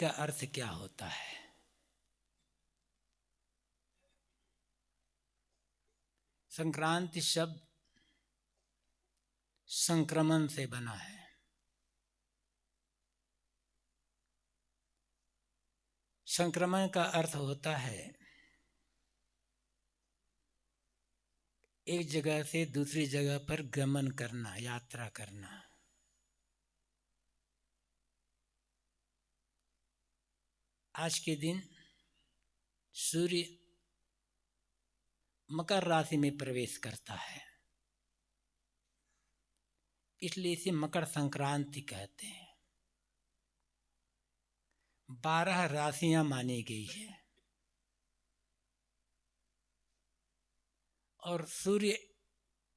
का अर्थ क्या होता है? संक्रांति शब्द संक्रमण से बना है। संक्रमण का अर्थ होता है एक जगह से दूसरी जगह पर गमन करना, यात्रा करना। आज के दिन सूर्य मकर राशि में प्रवेश करता है, इसलिए इसे मकर संक्रांति कहते हैं। 12 राशियां मानी गई है और सूर्य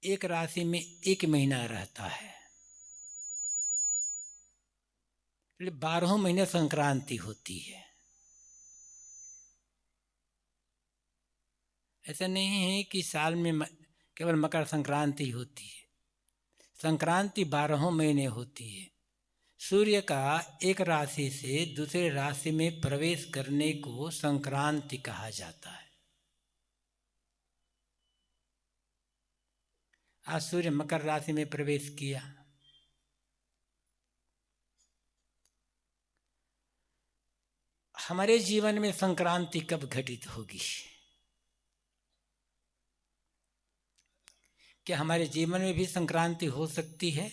एक राशि में 1 महीना रहता है, इसलिए 12 महीने संक्रांति होती है। ऐसा नहीं है कि साल में केवल मकर संक्रांति होती है। संक्रांति 12 महीने होती है। सूर्य का एक राशि से दूसरे राशि में प्रवेश करने को संक्रांति कहा जाता है। आज सूर्य मकर राशि में प्रवेश किया। हमारे जीवन में संक्रांति कब घटित होगी? क्या हमारे जीवन में भी संक्रांति हो सकती है?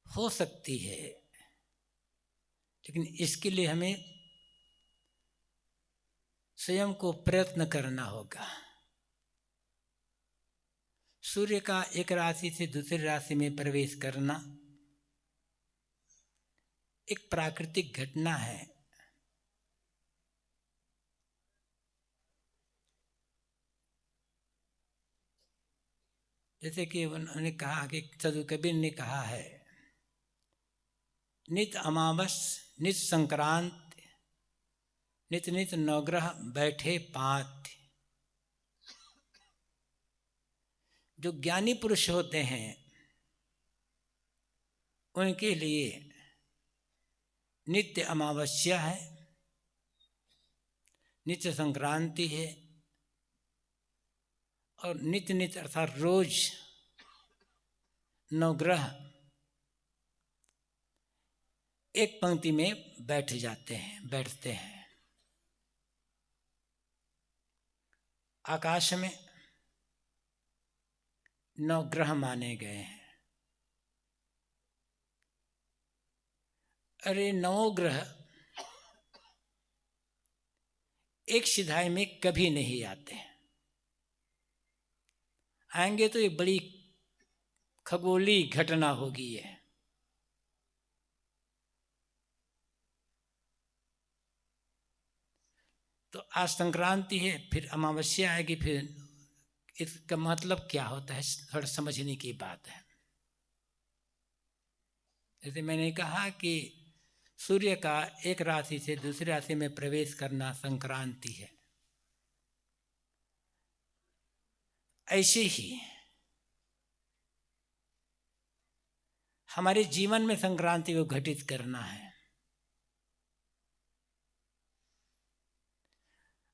हो सकती है, लेकिन इसके लिए हमें स्वयं को प्रयत्न करना होगा। सूर्य का एक राशि से दूसरी राशि में प्रवेश करना एक प्राकृतिक घटना है। जैसे कि उन्होंने कहा कि साधु कबीर ने कहा है, नित अमावस नित संक्रांत नित नित नवग्रह बैठे पात। जो ज्ञानी पुरुष होते हैं उनके लिए नित्य अमावस्या है, नित्य संक्रांति है और नित्य नित्य अर्थात रोज नवग्रह एक पंक्ति में बैठते हैं। आकाश में 9 ग्रह माने गए हैं। अरे 9 ग्रह एक सिधाई में कभी नहीं आते। आएंगे तो एक बड़ी खगोलीय घटना होगी है। तो आज संक्रांति है, फिर अमावस्या आएगी, फिर इसका मतलब क्या होता है थोड़ा समझने की बात है। जैसे मैंने कहा कि सूर्य का एक राशि से दूसरी राशि में प्रवेश करना संक्रांति है, ऐसे ही हमारे जीवन में संक्रांति को घटित करना है।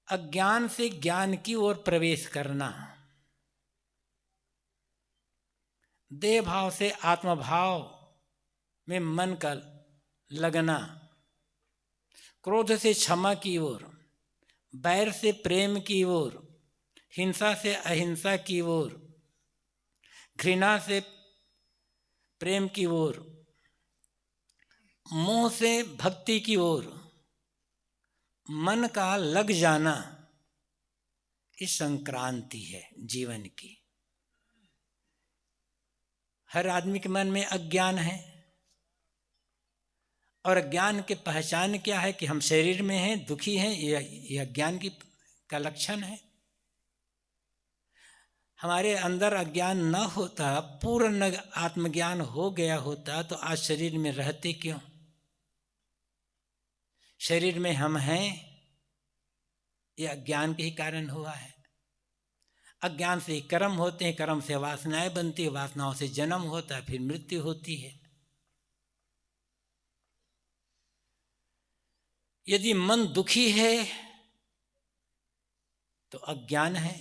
अज्ञान से ज्ञान की ओर प्रवेश करना, देह भाव से आत्मभाव में मन का लगना, क्रोध से क्षमा की ओर, बैर से प्रेम की ओर, हिंसा से अहिंसा की ओर, घृणा से प्रेम की ओर, मोह से भक्ति की ओर मन का लग जाना, इस संक्रांति है जीवन की। हर आदमी के मन में अज्ञान है और अज्ञान की पहचान क्या है कि हम शरीर में हैं, दुखी हैं, यह अज्ञान का लक्षण है। हमारे अंदर अज्ञान न होता, पूर्ण आत्मज्ञान हो गया होता तो आज शरीर में रहते क्यों? शरीर में हम हैं, यह अज्ञान के ही कारण हुआ है। अज्ञान से कर्म होते हैं, कर्म से वासनाएं बनती है, वासनाओं से जन्म होता है, फिर मृत्यु होती है। यदि मन दुखी है तो अज्ञान है।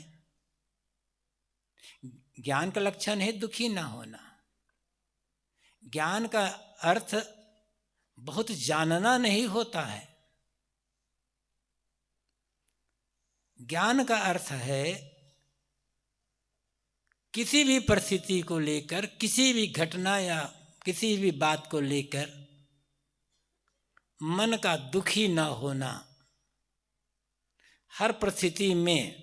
ज्ञान का लक्षण है दुखी ना होना। ज्ञान का अर्थ बहुत जानना नहीं होता है। ज्ञान का अर्थ है किसी भी परिस्थिति को लेकर, किसी भी घटना या किसी भी बात को लेकर मन का दुखी ना होना, हर परिस्थिति में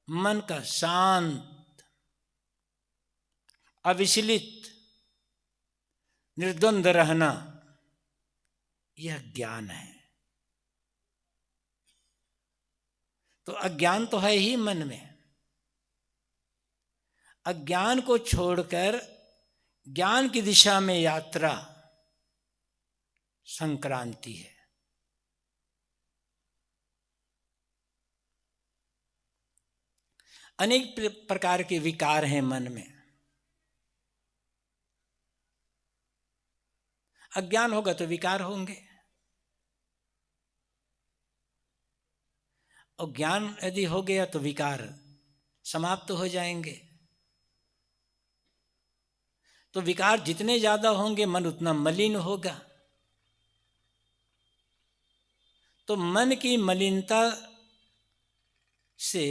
मन का शांत, अविचलित, निर्द्वंद रहना, यह ज्ञान है। तो अज्ञान तो है ही मन में। अज्ञान को छोड़कर ज्ञान की दिशा में यात्रा संक्रांति है। अनेक प्रकार के विकार हैं मन में। अज्ञान होगा तो विकार होंगे, और ज्ञान यदि हो गया तो विकार समाप्त हो जाएंगे। तो विकार जितने ज्यादा होंगे मन उतना मलिन होगा। तो मन की मलिनता से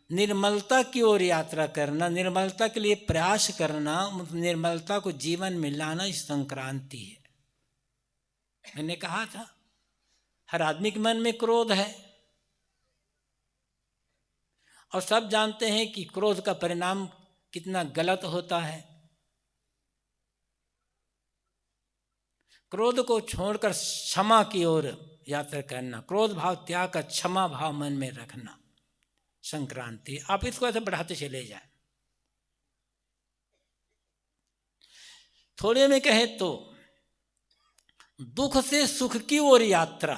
निर्मलता की ओर यात्रा करना, निर्मलता के लिए प्रयास करना, निर्मलता को जीवन में लाना, इस संक्रांति है। मैंने कहा था हर आदमी के मन में क्रोध है, और सब जानते हैं कि क्रोध का परिणाम कितना गलत होता है। क्रोध को छोड़कर क्षमा की ओर यात्रा करना, क्रोध भाव त्याग कर क्षमा भाव मन में रखना, संक्रांति। आप इसको ऐसे बढ़ाते चले जाए। थोड़े में कहे तो दुख से सुख की ओर यात्रा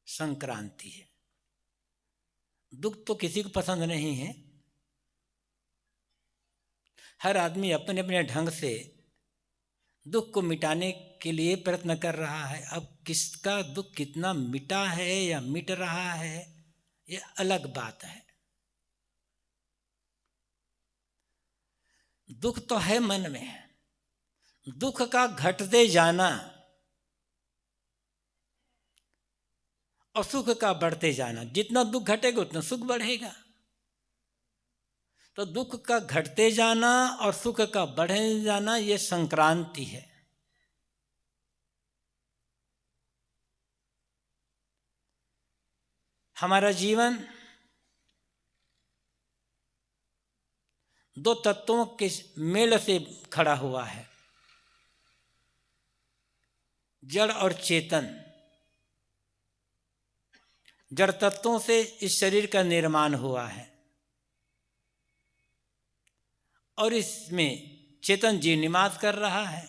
संक्रांति है। दुख तो किसी को पसंद नहीं है। हर आदमी अपने अपने ढंग से दुख को मिटाने के लिए प्रयत्न कर रहा है। अब किसका दुख कितना मिटा है या मिट रहा है, ये अलग बात है। दुख तो है मन में। दुख का घटते जाना और सुख का बढ़ते जाना। जितना दुख घटेगा उतना सुख बढ़ेगा। तो दुख का घटते जाना और सुख का बढ़ने जाना, ये संक्रांति है। हमारा जीवन दो तत्वों के मेल से खड़ा हुआ है, जड़ और चेतन। जड़ तत्वों से इस शरीर का निर्माण हुआ है, और इसमें चेतन जीव निवास कर रहा है।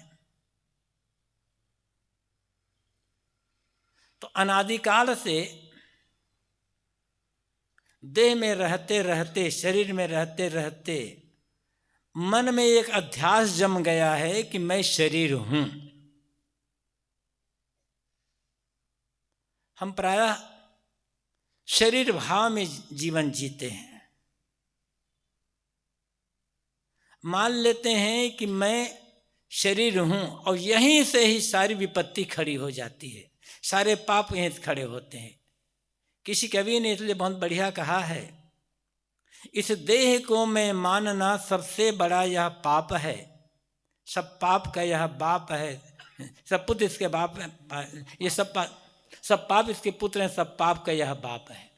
तो अनादिकाल से देह में रहते रहते, शरीर में रहते रहते मन में एक अध्यास जम गया है कि मैं शरीर हूं। हम प्रायः शरीर भाव में जीवन जीते हैं। मान लेते हैं कि मैं शरीर हूं, और यहीं से ही सारी विपत्ति खड़ी हो जाती है, सारे पाप यहीं से खड़े होते हैं। किसी कवि ने इसलिए बहुत बढ़िया कहा है, इस देह को मैं मानना सबसे बड़ा यह पाप है, सब पाप का यह बाप है, सब पुत्र इसके बाप है, ये सब पाप इसके पुत्र हैं, सब पाप का यह बाप है।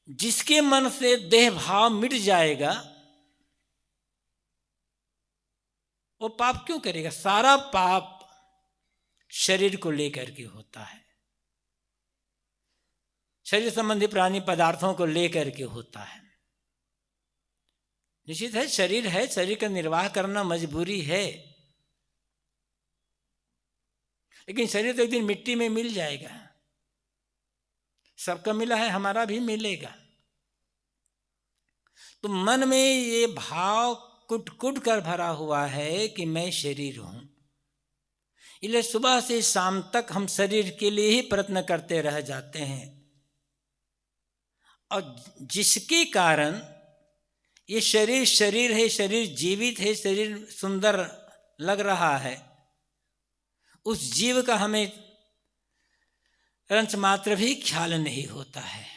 जिसके मन से देह भाव मिट जाएगा वो पाप क्यों करेगा? सारा पाप शरीर को लेकर के होता है, शरीर संबंधी प्राणी पदार्थों को लेकर के होता है। निश्चित है शरीर का निर्वाह करना मजबूरी है, लेकिन शरीर तो एक दिन मिट्टी में मिल जाएगा। सबका मिला है, हमारा भी मिलेगा। तो मन में ये भाव कुट कुट कर भरा हुआ है कि मैं शरीर हूँ। इसलिए सुबह से शाम तक हम शरीर के लिए ही प्रयत्न करते रह जाते हैं, और जिसके कारण ये शरीर शरीर है, शरीर जीवित है, शरीर सुंदर लग रहा है, उस जीव का हमें रंच मात्र भी ख्याल नहीं होता है।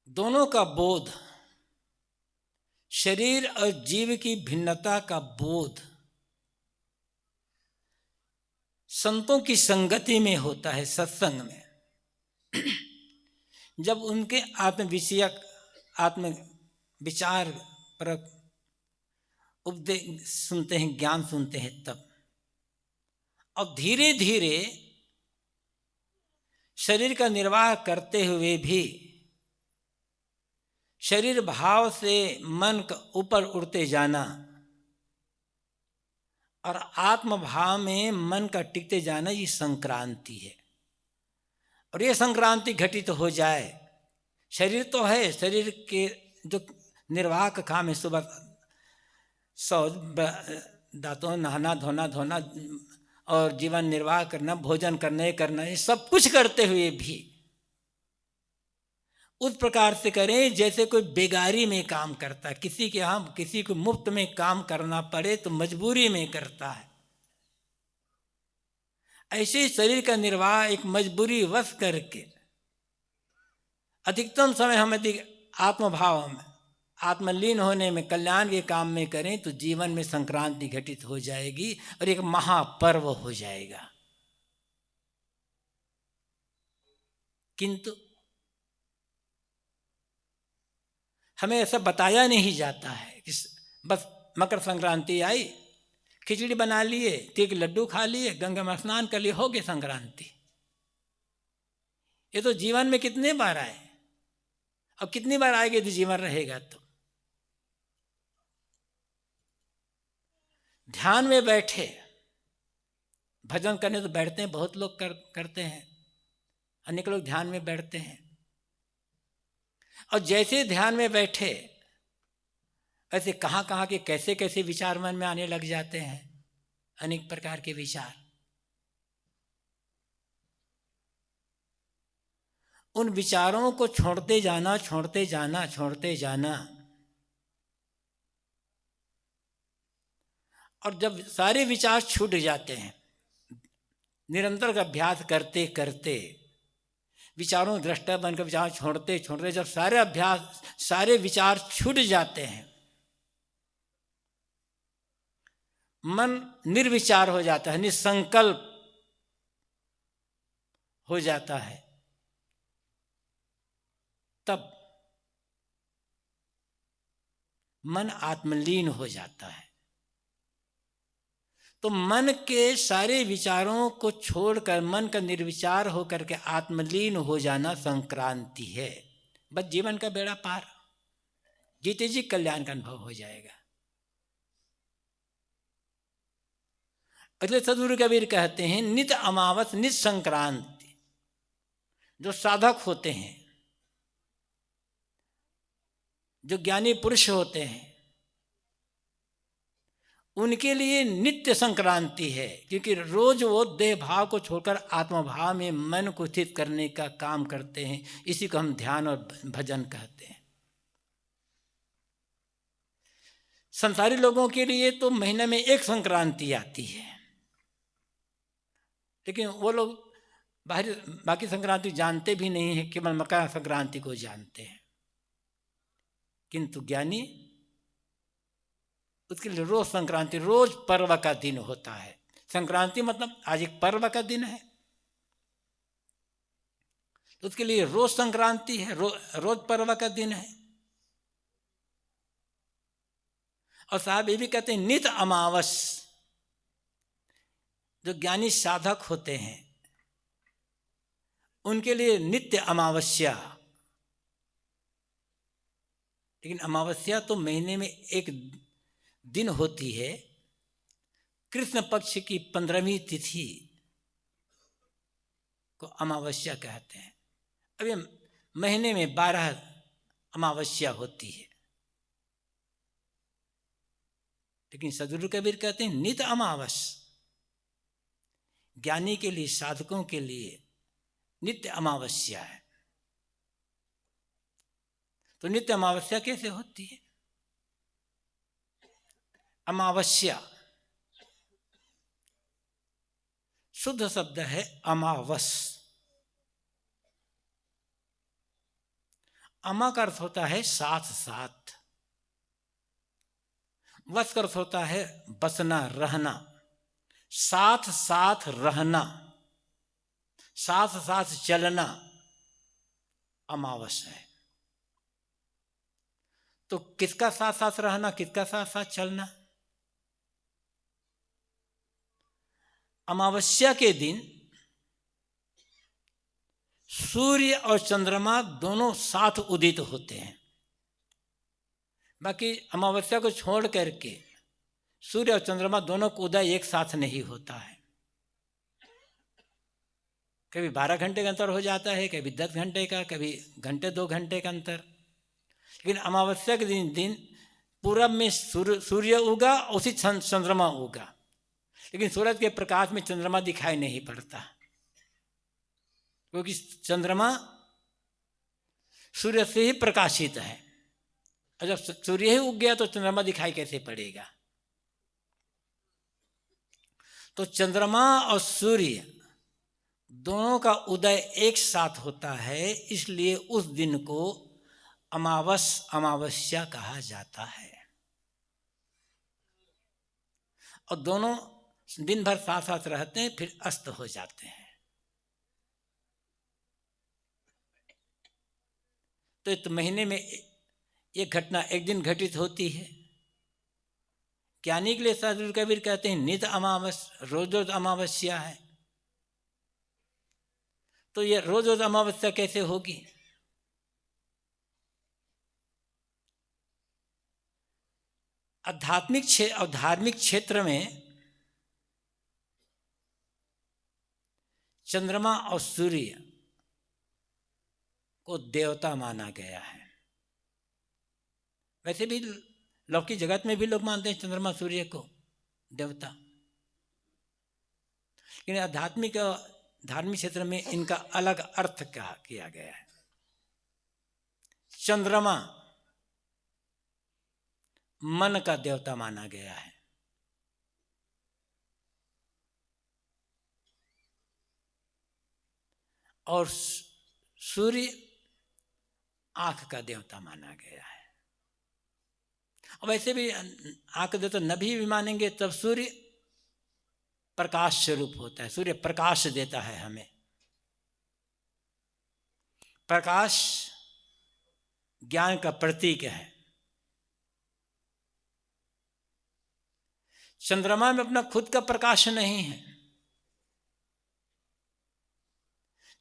दोनों का बोध, शरीर और जीव की भिन्नता का बोध संतों की संगति में होता है, सत्संग में। जब उनके आत्म विषयक, आत्म विचार पर उपदेश सुनते हैं, ज्ञान सुनते हैं, तब और धीरे धीरे शरीर का निर्वाह करते हुए भी शरीर भाव से मन का ऊपर उड़ते जाना और आत्म भाव में मन का टिकते जाना, ये संक्रांति है। और ये संक्रांति घटित हो जाए, शरीर तो है, शरीर के जो निर्वाह का काम है, सुबह शौच, दांतों, नहाना धोना और जीवन निर्वाह करना, भोजन करना, ये सब कुछ करते हुए भी उस प्रकार से करें जैसे कोई बेगारी में काम करता है। किसी के यहाँ किसी को मुफ्त में काम करना पड़े तो मजबूरी में करता है, ऐसे शरीर का निर्वाह एक मजबूरी वश करके अधिकतम समय हम यदि आत्मभाव में, आत्मलीन होने में, कल्याण के काम में करें तो जीवन में संक्रांति घटित हो जाएगी और एक महापर्व हो जाएगा। किंतु हमें ऐसा बताया नहीं जाता है कि बस मकर संक्रांति आई, खिचड़ी बना लिए, तिल के लड्डू खा लिए, गंगा में स्नान कर लिए, हो गई संक्रांति। ये तो जीवन में कितने बार आए और कितनी बार आएगी यदि जीवन रहेगा तो। ध्यान में बैठे, भजन करने तो बैठते हैं, बहुत लोग करते हैं, अनेक लोग ध्यान में बैठते हैं, और जैसे ध्यान में बैठे ऐसे कहाँ कहाँ के कैसे कैसे विचार मन में आने लग जाते हैं, अनेक प्रकार के विचार। उन विचारों को छोड़ते जाना, छोड़ते जाना, छोड़ते जाना, और जब सारे विचार छूट जाते हैं, निरंतर का अभ्यास करते करते विचारों दृष्टा बनकर विचार छोड़ते छोड़ते जब सारे विचार छूट जाते हैं, मन निर्विचार हो जाता है, निसंकल्प हो जाता है, तब मन आत्मलीन हो जाता है। तो मन के सारे विचारों को छोड़कर मन का निर्विचार होकर के आत्मलीन हो जाना संक्रांति है। बस जीवन का बेड़ा पार, जीते जी कल्याण का अनुभव हो जाएगा। इसलिए सद्गुरु कबीर कहते हैं, नित अमावस नित संक्रांति। जो साधक होते हैं, जो ज्ञानी पुरुष होते हैं, उनके लिए नित्य संक्रांति है, क्योंकि रोज वो देह भाव को छोड़कर आत्मभाव में मन को स्थित करने का काम करते हैं। इसी को हम ध्यान और भजन कहते हैं। संसारी लोगों के लिए तो महीने में एक संक्रांति आती है, लेकिन वो लोग बाकी संक्रांति जानते भी नहीं है, केवल मकर संक्रांति को जानते हैं। किंतु ज्ञानी, उसके लिए रोज संक्रांति, रोज पर्व का दिन होता है। संक्रांति मतलब आज एक पर्व का दिन है, तो उसके लिए रोज संक्रांति है, रोज पर्व का दिन है। और साहब ये भी कहते हैं नित अमावस। जो ज्ञानी साधक होते हैं उनके लिए नित्य अमावस्या, लेकिन अमावस्या तो महीने में एक दिन होती है, कृष्ण पक्ष की 15वीं तिथि को अमावस्या कहते हैं। अब ये महीने में 12 अमावस्या होती है, लेकिन सदगुरु कबीर कहते हैं नित अमावस। ज्ञानी के लिए, साधकों के लिए नित्य अमावस्या है। तो नित्य अमावस्या कैसे होती है? अमावस्या शुद्ध शब्द है अमावस। अमा का अर्थ होता है साथ साथ, वस का अर्थ होता है बसना, रहना, साथ साथ रहना, साथ साथ चलना अमावस है। तो किसका साथ साथ रहना, किसका साथ साथ चलना? अमावस्या के दिन सूर्य और चंद्रमा दोनों साथ उदित होते हैं। बाकी अमावस्या को छोड़ करके सूर्य और चंद्रमा दोनों का उदय एक साथ नहीं होता है। कभी 12 घंटे का अंतर हो जाता है, कभी 10 घंटे का, कभी घंटे 2 घंटे का अंतर। लेकिन अमावस्या के दिन पूरब में सूर्य उगा, उसी चंद्रमा उगा, लेकिन सूरज के प्रकाश में चंद्रमा दिखाई नहीं पड़ता, क्योंकि चंद्रमा सूर्य से ही प्रकाशित है। और जब सूर्य ही उग गया तो चंद्रमा दिखाई कैसे पड़ेगा? तो चंद्रमा और सूर्य दोनों का उदय एक साथ होता है, इसलिए उस दिन को अमावस्या कहा जाता है। और दोनों दिन भर साथ साथ रहते हैं, फिर अस्त हो जाते हैं। तो इस महीने में एक घटना एक दिन घटित होती है। ज्ञानी के लिए सदगुरु कबीर कहते हैं नित अमावस, रोज रोज अमावस्या है। तो ये रोज रोज अमावस्या कैसे होगी? आध्यात्मिक और धार्मिक क्षेत्र में चंद्रमा और सूर्य को देवता माना गया है। वैसे भी लौकिक जगत में भी लोग मानते हैं चंद्रमा सूर्य को देवता, लेकिन आध्यात्मिक और धार्मिक क्षेत्र में इनका अलग अर्थ किया गया है। चंद्रमा मन का देवता माना गया है, और सूर्य आंख का देवता माना गया है। और वैसे भी आंख देवता न भी मानेंगे तब सूर्य प्रकाश स्वरूप होता है। सूर्य प्रकाश देता है हमें। प्रकाश ज्ञान का प्रतीक है। चंद्रमा में अपना खुद का प्रकाश नहीं है।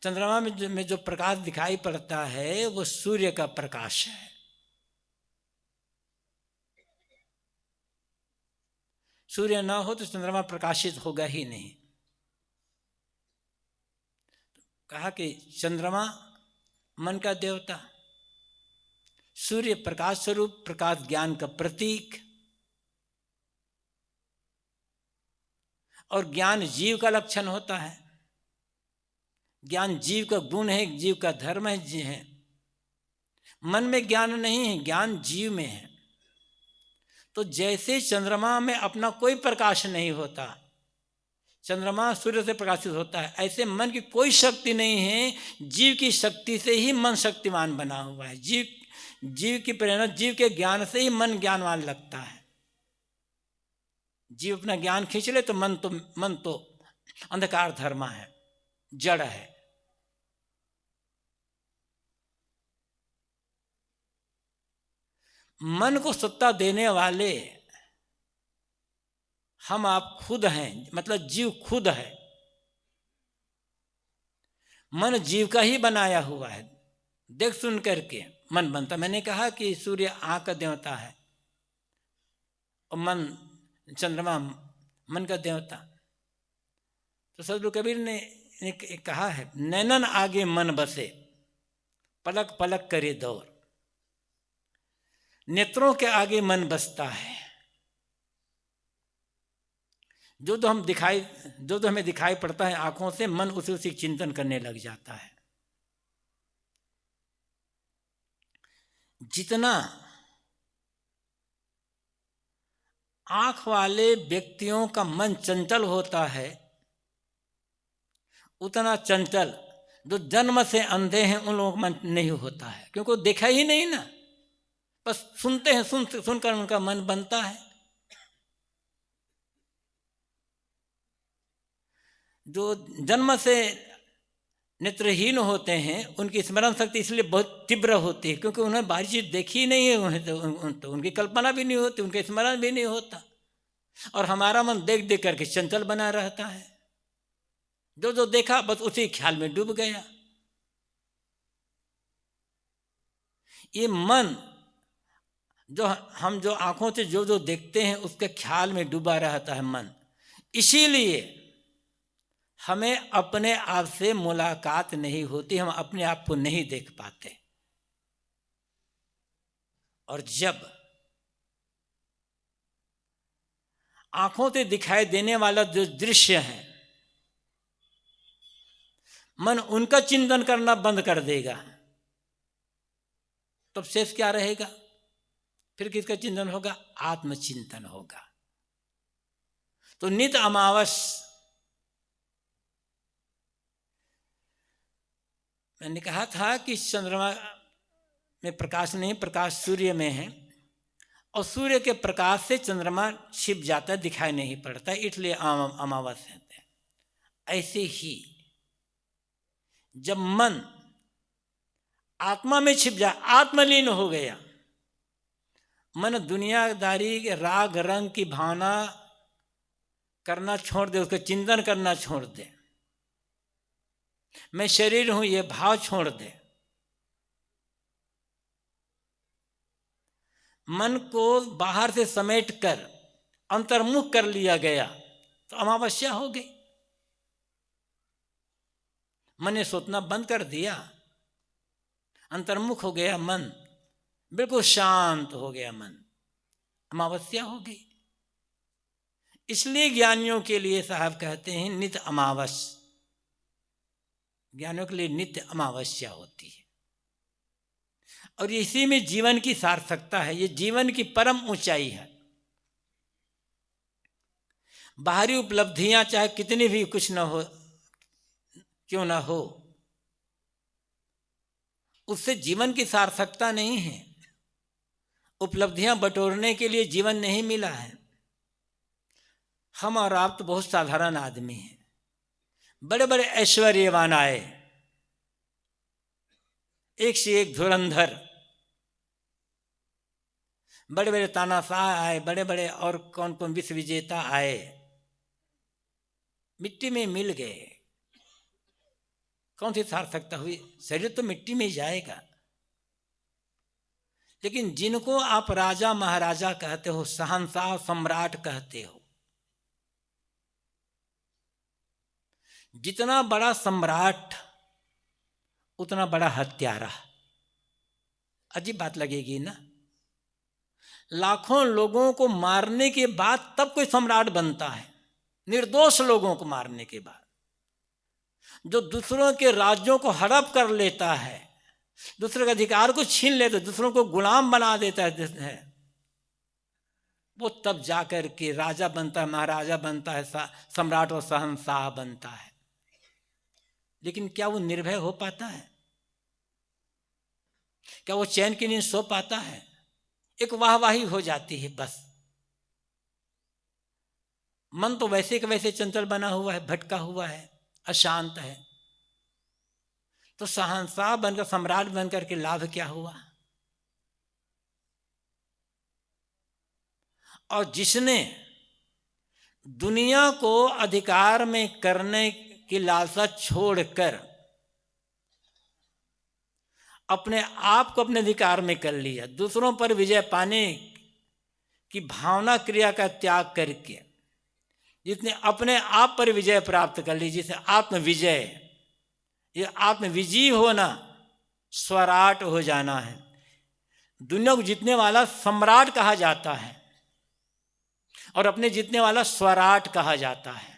चंद्रमा में जो प्रकाश दिखाई पड़ता है वो सूर्य का प्रकाश है। सूर्य ना हो तो चंद्रमा प्रकाशित होगा ही नहीं। कहा कि चंद्रमा मन का देवता, सूर्य प्रकाश स्वरूप, प्रकाश ज्ञान का प्रतीक, और ज्ञान जीव का लक्षण होता है। ज्ञान जीव का गुण है, जीव का धर्म है। मन में ज्ञान नहीं है, ज्ञान जीव में है। तो जैसे चंद्रमा में अपना कोई प्रकाश नहीं होता, चंद्रमा सूर्य से प्रकाशित होता है, ऐसे मन की कोई शक्ति नहीं है। जीव की शक्ति से ही मन शक्तिमान बना हुआ है। जीव की प्रेरणा, जीव के ज्ञान से ही मन ज्ञानवान लगता है। जीव अपना ज्ञान खींच ले तो मन तो अंधकार धर्मा है, जड़ है। मन को सत्ता देने वाले हम आप खुद हैं, मतलब जीव खुद है। मन जीव का ही बनाया हुआ है। देख सुन करके मन बनता। मैंने कहा कि सूर्य आंख का देवता है और चंद्रमा मन का देवता। तो सदगुरु कबीर ने ने कहा है, नैनन आगे मन बसे, पलक पलक करे दौर। नेत्रों के आगे मन बसता है। जो हमें दिखाई पड़ता है आंखों से, मन उसी चिंतन करने लग जाता है। जितना आंख वाले व्यक्तियों का मन चंचल होता है, उतना चंचल जो जन्म से अंधे हैं उन लोगों का मन नहीं होता है, क्योंकि वो देखा ही नहीं ना, बस सुनते हैं, सुनकर उनका मन बनता है। जो जन्म से नेत्रहीन होते हैं उनकी स्मरण शक्ति इसलिए बहुत तीव्र होती है, क्योंकि उन्हें बाहरी चीज देखी नहीं है, उन्हें तो उनकी कल्पना भी नहीं होती, उनके स्मरण भी नहीं होता। और हमारा मन देख देख करके चंचल बना रहता है। जो देखा बस उसी ख्याल में डूब गया। ये मन हम जो आंखों से जो देखते हैं उसके ख्याल में डूबा रहता है मन। इसीलिए हमें अपने आप से मुलाकात नहीं होती, हम अपने आप को नहीं देख पाते। और जब आंखों से दिखाई देने वाला जो दृश्य है, मन उनका चिंतन करना बंद कर देगा, तब शेष क्या रहेगा? फिर किसका चिंतन होगा? आत्मचिंतन होगा। तो नित अमावस, मैंने कहा था कि चंद्रमा में प्रकाश नहीं, प्रकाश सूर्य में है, और सूर्य के प्रकाश से चंद्रमा छिप जाता है, दिखाई नहीं पड़ता, इसलिए अमावस कहते हैं। ऐसे ही जब मन आत्मा में छिप जाए, आत्मलीन हो गया, मन दुनियादारी के राग रंग की भावना करना छोड़ दे, उसका चिंतन करना छोड़ दे, मैं शरीर हूं ये भाव छोड़ दे, मन को बाहर से समेट कर अंतर्मुख कर लिया गया, तो अमावस्या हो गई। मन ने सोचना बंद कर दिया, अंतर्मुख हो गया मन, बिल्कुल शांत हो गया मन, अमावस्या हो गई। इसलिए ज्ञानियों के लिए साहब कहते हैं नित्य अमावस, ज्ञानियों के लिए नित्य अमावस्या होती है। और इसी में जीवन की सार्थकता है, ये जीवन की परम ऊंचाई है। बाहरी उपलब्धियां चाहे कितनी भी कुछ न हो, क्यों ना हो, उससे जीवन की सार्थकता नहीं है। उपलब्धियां बटोरने के लिए जीवन नहीं मिला है। हम और आप तो बहुत साधारण आदमी हैं। बड़े बड़े ऐश्वर्यवान आए, एक से एक धुरंधर, बड़े बड़े तानाशाह आए, बड़े बड़े और कौन कौन विश्व विजेता आए, मिट्टी में मिल गए। कौन सी सार्थकता हुई? शरीर तो मिट्टी में जाएगा। लेकिन जिनको आप राजा महाराजा कहते हो, शहंशाह सम्राट कहते हो, जितना बड़ा सम्राट उतना बड़ा हत्यारा। अजीब बात लगेगी ना? लाखों लोगों को मारने के बाद तब कोई सम्राट बनता है, निर्दोष लोगों को मारने के बाद। जो दूसरों के राज्यों को हड़प कर लेता है, दूसरे के अधिकार को छीन लेता है, दूसरों को गुलाम बना देता है, वो तब जाकर के राजा बनता है, महाराजा बनता है, सम्राट और शहंशाह बनता है। लेकिन क्या वो निर्भय हो पाता है? क्या वो चैन की नींद सो पाता है? एक वाहवाही हो जाती है बस। मन तो वैसे के वैसे चंचल बना हुआ है, भटका हुआ है, अशांत है। तो शहंशाह बनकर, सम्राट बनकर के लाभ क्या हुआ? और जिसने दुनिया को अधिकार में करने की लालसा छोड़कर अपने आप को अपने अधिकार में कर लिया, दूसरों पर विजय पाने की भावना क्रिया का त्याग करके जिसने अपने आप पर विजय प्राप्त कर ली, जिसे आत्म विजय, ये आत्मविजयी होना, स्वराट हो जाना है। दुनिया को जीतने वाला सम्राट कहा जाता है और अपने जीतने वाला स्वराट कहा जाता है।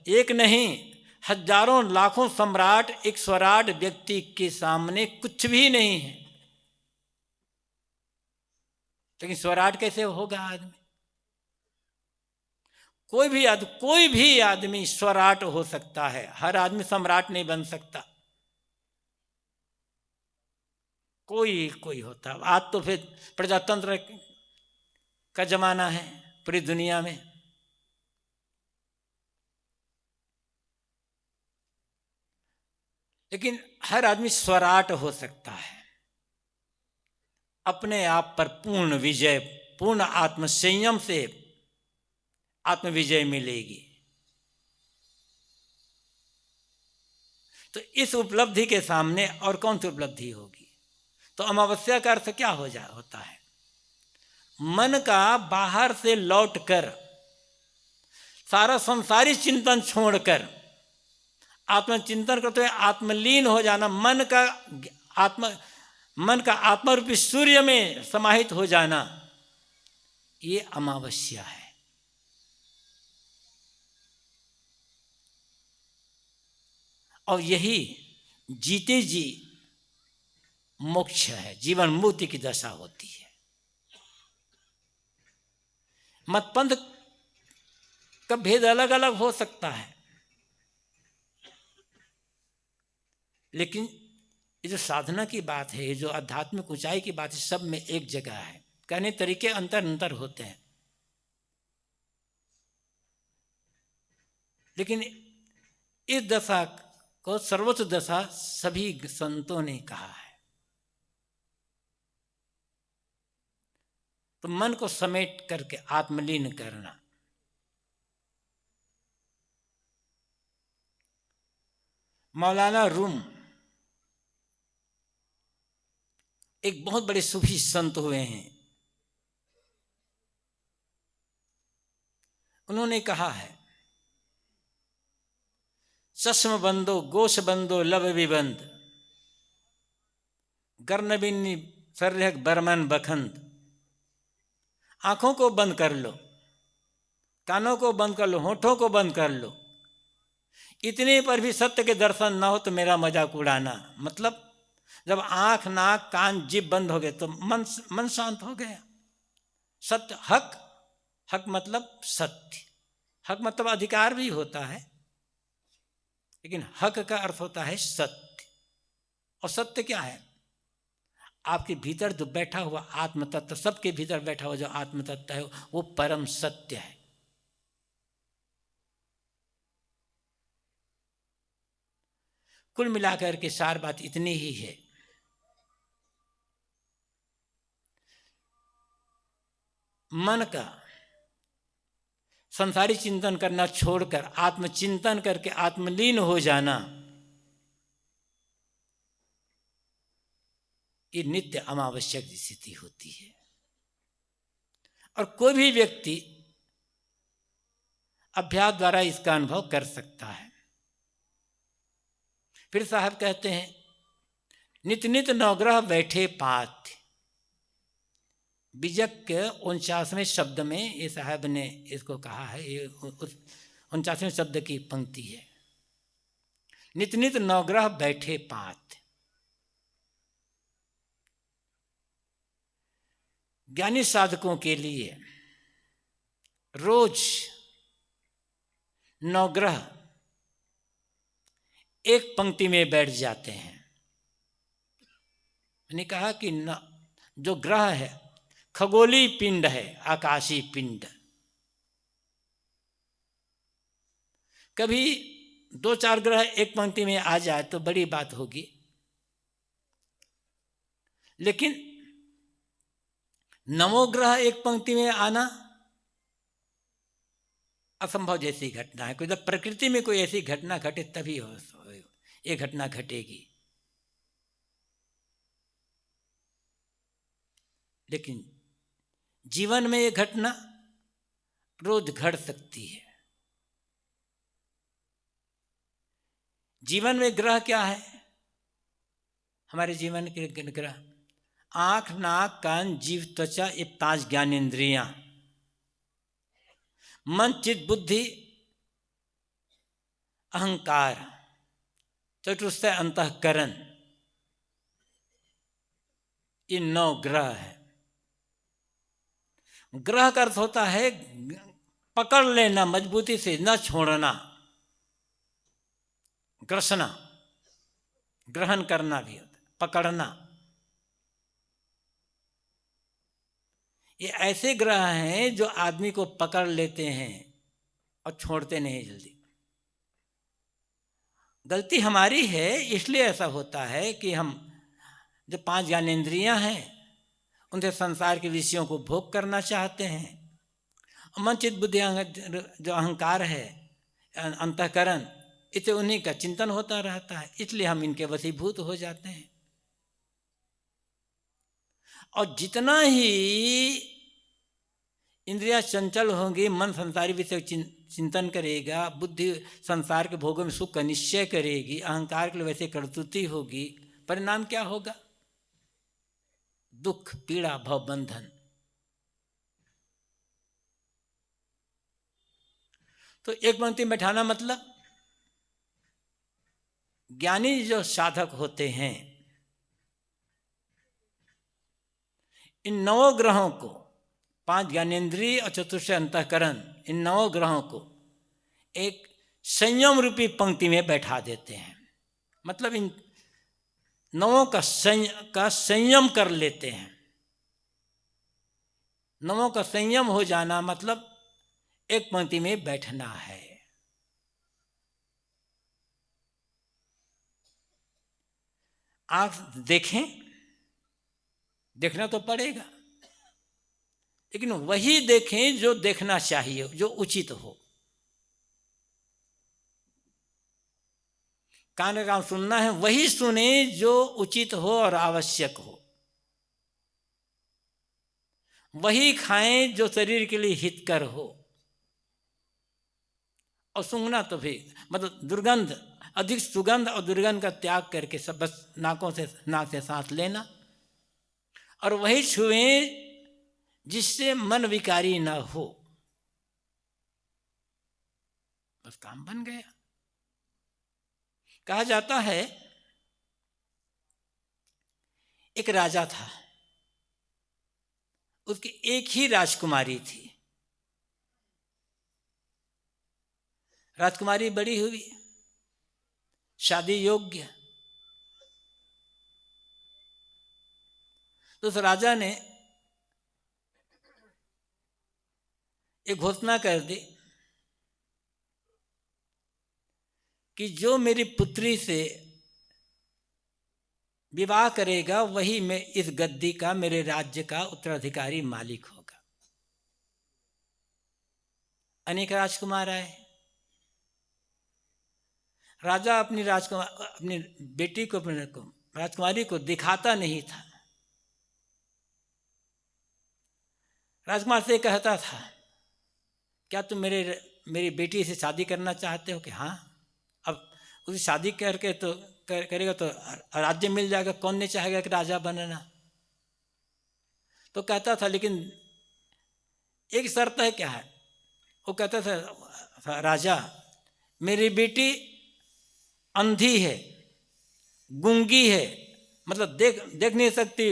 एक नहीं, हजारों लाखों सम्राट एक स्वराट व्यक्ति के सामने कुछ भी नहीं है। लेकिन स्वराट कैसे होगा आदमी? कोई भी आदमी स्वराट हो सकता है, हर आदमी सम्राट नहीं बन सकता। कोई होता। आज तो फिर प्रजातंत्र का जमाना है पूरी दुनिया में। लेकिन हर आदमी स्वराट हो सकता है। अपने आप पर पूर्ण विजय, पूर्ण आत्मसंयम से आत्मविजय मिलेगी। तो इस उपलब्धि के सामने और कौन सी उपलब्धि होगी? तो अमावस्या का अर्थ क्या होता है? मन का बाहर से लौटकर, सारा संसारी चिंतन छोड़कर आत्मचिंतन करते हुए आत्मलीन हो जाना, मन का आत्मरूपी सूर्य में समाहित हो जाना, ये अमावस्या है। और यही जीते जी मोक्ष है, जीवन मुक्ति की दशा होती है। मतपंथ का भेद अलग अलग हो सकता है, लेकिन ये जो साधना की बात है, ये जो आध्यात्मिक ऊंचाई की बात है, सब में एक जगह है। कहने तरीके अंतर होते हैं, लेकिन इस दशा को सर्वोच्च दशा सभी संतों ने कहा है। तो मन को समेट करके आत्मलीन करना। मौलाना रूम एक बहुत बड़े सूफी संत हुए हैं। उन्होंने कहा है, चश्म बंदो गोश बंदो लब विबंद, गर्नबिन्नी सर्रहक बरमन बखंद। आंखों को बंद कर लो, कानों को बंद कर लो, होठों को बंद कर लो, इतने पर भी सत्य के दर्शन ना हो तो मेरा मजाक उड़ाना। मतलब जब आंख, नाक, कान, जीभ बंद हो गए तो मन शांत हो गया। सत्य, हक मतलब सत्य, हक मतलब अधिकार भी होता है, लेकिन हक का अर्थ होता है सत्य। और सत्य क्या है? आपके भीतर जो बैठा हुआ आत्म तत्व, सबके भीतर बैठा हुआ जो आत्म तत्व है, वो परम सत्य है। कुल मिलाकर के सार बात इतनी ही है, मन का संसारी चिंतन करना छोड़कर आत्मचिंतन करके आत्मलीन हो जाना, ये नित्य अमावस्यक स्थिति होती है। और कोई भी व्यक्ति अभ्यास द्वारा इसका अनुभव कर सकता है। फिर साहब कहते हैं, नित नित नवग्रह बैठे पात। बीजक के 49वें शब्द में ये साहब ने इसको कहा है, ये 49वें शब्द की पंक्ति है, नित नित नवग्रह बैठे पात। ज्ञानी साधकों के लिए रोज नवग्रह एक पंक्ति में बैठ जाते हैं। मैंने कहा कि जो ग्रह है खगोलीय पिंड है, आकाशीय पिंड। कभी 2-4 ग्रह एक पंक्ति में आ जाए तो बड़ी बात होगी, लेकिन 9 ग्रह एक पंक्ति में आना असंभव जैसी घटना है। कोई जब प्रकृति में कोई ऐसी घटना घटे तभी ये घटना घटेगी। लेकिन जीवन में ये घटना रोज घट सकती है। जीवन में ग्रह क्या है? हमारे जीवन के ग्रह आंख, नाक, कान, जीव, त्वचा, ये 5 ज्ञानेंद्रियां, मन, चित्त, बुद्धि, अहंकार, चतुर्थ अंतःकरण, ये 9 ग्रह है। ग्रह का अर्थ होता है पकड़ लेना, मजबूती से न छोड़ना, ग्रसना, ग्रहण करना भी होता है, पकड़ना। ये ऐसे ग्रह हैं जो आदमी को पकड़ लेते हैं और छोड़ते नहीं जल्दी। गलती हमारी है, इसलिए ऐसा होता है कि हम जो 5 ज्ञानेंद्रियां हैं उनसे संसार के विषयों को भोग करना चाहते हैं। मन, चित्त, बुद्धि, जो अहंकार है, अंतःकरण, इसे उन्हीं का चिंतन होता रहता है, इसलिए हम इनके वशीभूत हो जाते हैं। और जितना ही इंद्रियां चंचल होंगी, मन संसारी विषय चिंतन करेगा, बुद्धि संसार के भोगों में सुख का निश्चय करेगी, अहंकार के लिए वैसे कर्तुति होगी, परिणाम क्या होगा? दुख, पीड़ा, भव, बंधन। तो एक पंक्ति में बैठाना मतलब ज्ञानी जो साधक होते हैं, इन 9 ग्रहों को, 5 ज्ञानेंद्रिय और चतुर्थ अंतःकरण, इन 9 ग्रहों को एक संयम रूपी पंक्ति में बैठा देते हैं। मतलब इन 9 का संयम कर लेते हैं। 9 का संयम हो जाना मतलब एक पंक्ति में बैठना है। आंख देखें, देखना तो पड़ेगा, लेकिन वही देखें जो देखना चाहिए, जो उचित हो। कान का काम सुनना है, वही सुने जो उचित हो और आवश्यक हो। वही खाएं जो शरीर के लिए हितकर हो। और सूंघना तो भी मतलब दुर्गंध, अधिक सुगंध और दुर्गंध का त्याग करके सब बस नाक से सांस लेना। और वही छुएं जिससे मन विकारी ना हो, बस काम बन गया। कहा जाता है एक राजा था, उसकी एक ही राजकुमारी थी। राजकुमारी बड़ी हुई, शादी योग्य, तो उस राजा ने एक घोषणा कर दी कि जो मेरी पुत्री से विवाह करेगा वही मैं इस गद्दी का, मेरे राज्य का उत्तराधिकारी मालिक होगा। अनेक राजकुमार आए। राजा अपनी बेटी को, अपने राजकुमारी को दिखाता नहीं था। राजकुमार से कहता था, क्या तुम मेरी बेटी से शादी करना चाहते हो? कि हाँ। अब उसे शादी करके तो करेगा तो राज्य मिल जाएगा, कौन नहीं चाहेगा कि राजा बनना। तो कहता था लेकिन एक शर्त है। क्या है? वो कहता था, राजा मेरी बेटी अंधी है, गूंगी है, मतलब देख नहीं सकती,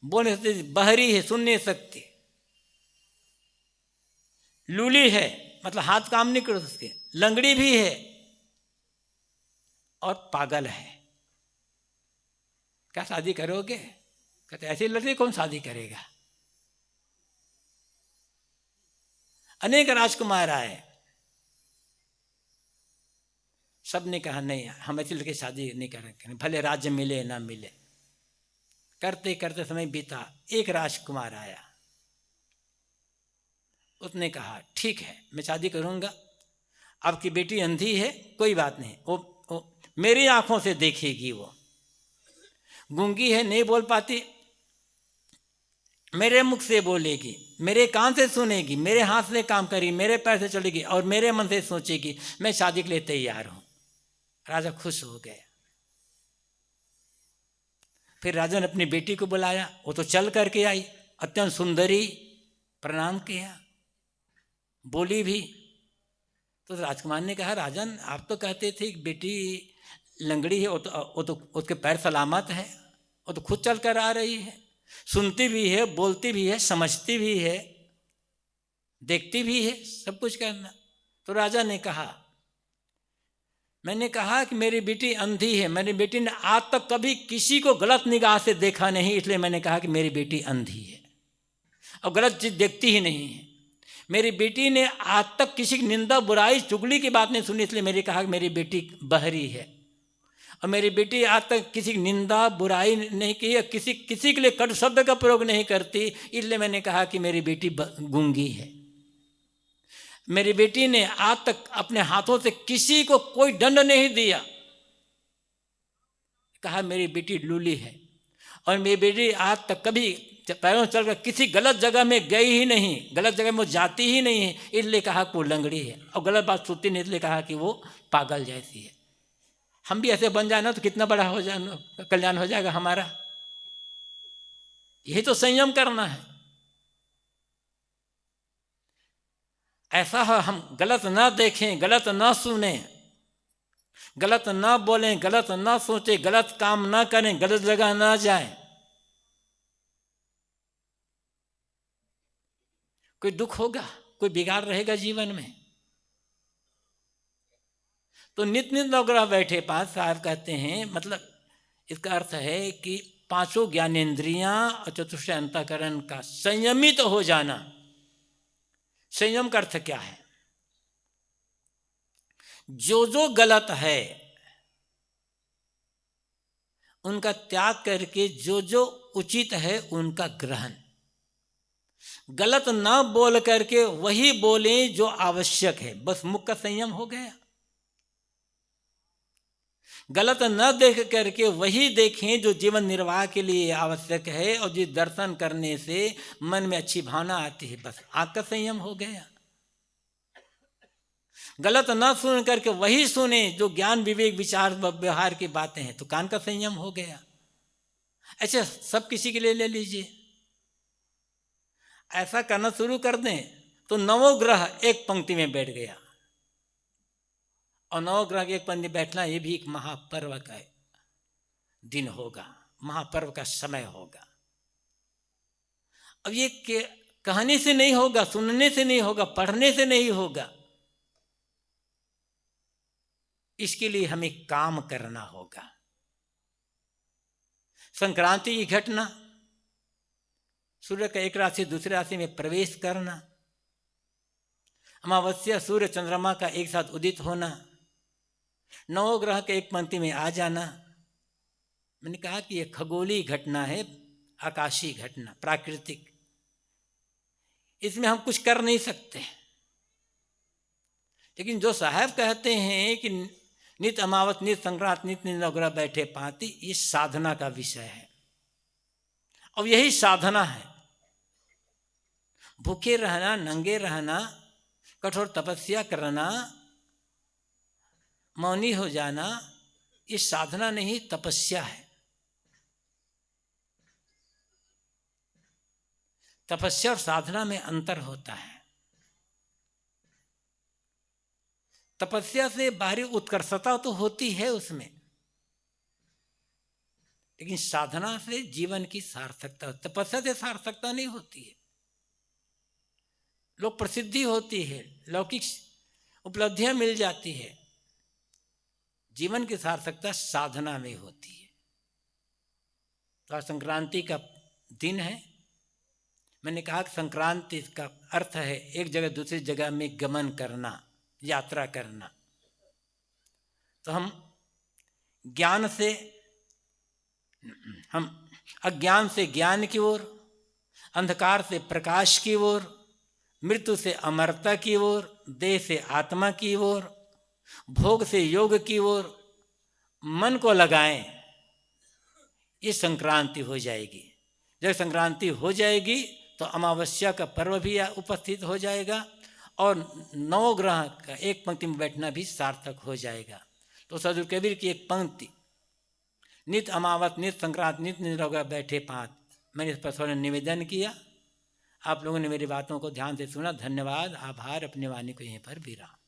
बोल नहीं सकती, बहरी है, सुन नहीं सकती, लूली है, मतलब हाथ काम नहीं कर सकते, लंगड़ी भी है और पागल है। क्या शादी करोगे? कहते ऐसी लड़की कौन शादी करेगा? अनेक राजकुमार आए, सब ने कहा नहीं, हम ऐसी लड़की शादी नहीं करेंगे, भले राज्य मिले ना मिले। करते करते समय बीता, एक राजकुमार आया, उसने कहा ठीक है मैं शादी करूंगा, आपकी बेटी अंधी है, कोई बात नहीं, वो मेरी आंखों से देखेगी, वो गूंगी है, नहीं बोल पाती, मेरे मुख से बोलेगी, मेरे कान से सुनेगी, मेरे हाथ से काम करेगी, मेरे पैर से चलेगी और मेरे मन से सोचेगी मैं शादी के लिए तैयार हूं। राजा खुश हो गया। फिर राजा ने अपनी बेटी को बुलाया, वो तो चल करके आई, अत्यंत सुंदरी, प्रणाम किया, बोली भी। तो राजकुमार ने कहा, राजन आप तो कहते थे कि बेटी लंगड़ी है, वो तो उसके पैर सलामत है, वो तो खुद चल कर आ रही है, सुनती भी है, बोलती भी है, समझती भी है, देखती भी है, सब कुछ करना। तो राजा ने कहा, मैंने कहा कि मेरी बेटी अंधी है, मेरी बेटी ने आज तक कभी किसी को गलत निगाह से देखा नहीं, इसलिए मैंने कहा कि मेरी बेटी अंधी है और गलत चीज देखती ही नहीं है। मेरी बेटी ने आज तक किसी की निंदा, बुराई, चुगली की बात नहीं सुनी, इसलिए मैंने कहा कि मेरी बेटी बहरी है। और मेरी बेटी आज तक किसी की निंदा, बुराई नहीं की है, किसी के लिए कटु शब्द का प्रयोग नहीं करती, इसलिए मैंने कहा कि मेरी बेटी गूंगी है। मेरी बेटी ने आज तक अपने हाथों से किसी को कोई दंड नहीं दिया, कहा मेरी बेटी लूली है। और मेरी बेटी आज तक कभी पैरों चलकर किसी गलत जगह में गई ही नहीं, गलत जगह में वो जाती ही नहीं है, इसलिए कहा कि वो लंगड़ी है। और गलत बात सुनती नहीं, इसलिए कहा कि वो पागल जैसी है। हम भी ऐसे बन जाए ना तो कितना बड़ा हो जाए, कल्याण हो जाएगा हमारा। यही तो संयम करना है। ऐसा हो हम गलत ना देखें, गलत ना सुने, गलत ना बोलें, गलत ना सोचें, गलत काम ना करें, गलत जगह ना जाएं। कोई दुख होगा, कोई बिगाड़ रहेगा जीवन में। तो नित्य नित्य नवग्रह बैठे 5 साल कहते हैं, मतलब इसका अर्थ है कि 5 ज्ञानेंद्रियां और चतुष्टय अंतःकरण का संयमित हो जाना। संयम का अर्थ क्या है? जो गलत है उनका त्याग करके जो उचित है उनका ग्रहण। गलत ना बोल करके वही बोले जो आवश्यक है, बस मुख का संयम हो गया। गलत न देख करके वही देखें जो जीवन निर्वाह के लिए आवश्यक है और जिस दर्शन करने से मन में अच्छी भावना आती है, बस आंख का संयम हो गया। गलत न सुन करके वही सुने जो ज्ञान, विवेक, विचार, व्यवहार की बातें हैं, तो कान का संयम हो गया। अच्छा, सब किसी के लिए ले लीजिए, ऐसा करना शुरू कर दें तो 9 ग्रह एक पंक्ति में बैठ गया। और 9 ग्रह के एक पंक्ति बैठना ये भी एक महापर्व का दिन होगा, महापर्व का समय होगा। अब ये कहानी से नहीं होगा, सुनने से नहीं होगा, पढ़ने से नहीं होगा, इसके लिए हमें काम करना होगा। संक्रांति की घटना, सूर्य का एक राशि दूसरी राशि में प्रवेश करना, अमावस्या सूर्य चंद्रमा का एक साथ उदित होना, 9 ग्रह के एक पंक्ति में आ जाना। मैंने कहा कि यह खगोलीय घटना है, आकाशीय घटना, प्राकृतिक, इसमें हम कुछ कर नहीं सकते। लेकिन जो साहब कहते हैं कि नित अमावस, नित संक्रांत, नित 9 ग्रह बैठे पाती, ये साधना का विषय है। और यही साधना है, भूखे रहना, नंगे रहना, कठोर तपस्या करना, मौनी हो जाना, ये साधना नहीं, तपस्या है। तपस्या और साधना में अंतर होता है। तपस्या से बाहरी उत्कर्षता तो होती है उसमें, लेकिन साधना से जीवन की सार्थकता, तपस्या से सार्थकता नहीं होती है। लोग प्रसिद्धि होती है, लौकिक उपलब्धियां मिल जाती है, जीवन की सार्थकता साधना में होती है। तो संक्रांति का दिन है। मैंने कहा कि संक्रांति का अर्थ है एक जगह दूसरी जगह में गमन करना, यात्रा करना। तो हम ज्ञान से, हम अज्ञान से ज्ञान की ओर, अंधकार से प्रकाश की ओर, मृत्यु से अमरता की ओर, देह से आत्मा की ओर, भोग से योग की ओर मन को लगाएं, ये संक्रांति हो जाएगी। जब संक्रांति हो जाएगी तो अमावस्या का पर्व भी उपस्थित हो जाएगा और नवग्रह का एक पंक्ति में बैठना भी सार्थक हो जाएगा। तो सदगुरु कबीर की एक पंक्ति, नित अमावस नित संक्रांति नित निरोगा बैठे पांच, मैंने इस पर थोड़ा निवेदन किया। आप लोगों ने मेरी बातों को ध्यान से सुना। धन्यवाद, आभार। अपनी वाणी को यहीं पर विराम।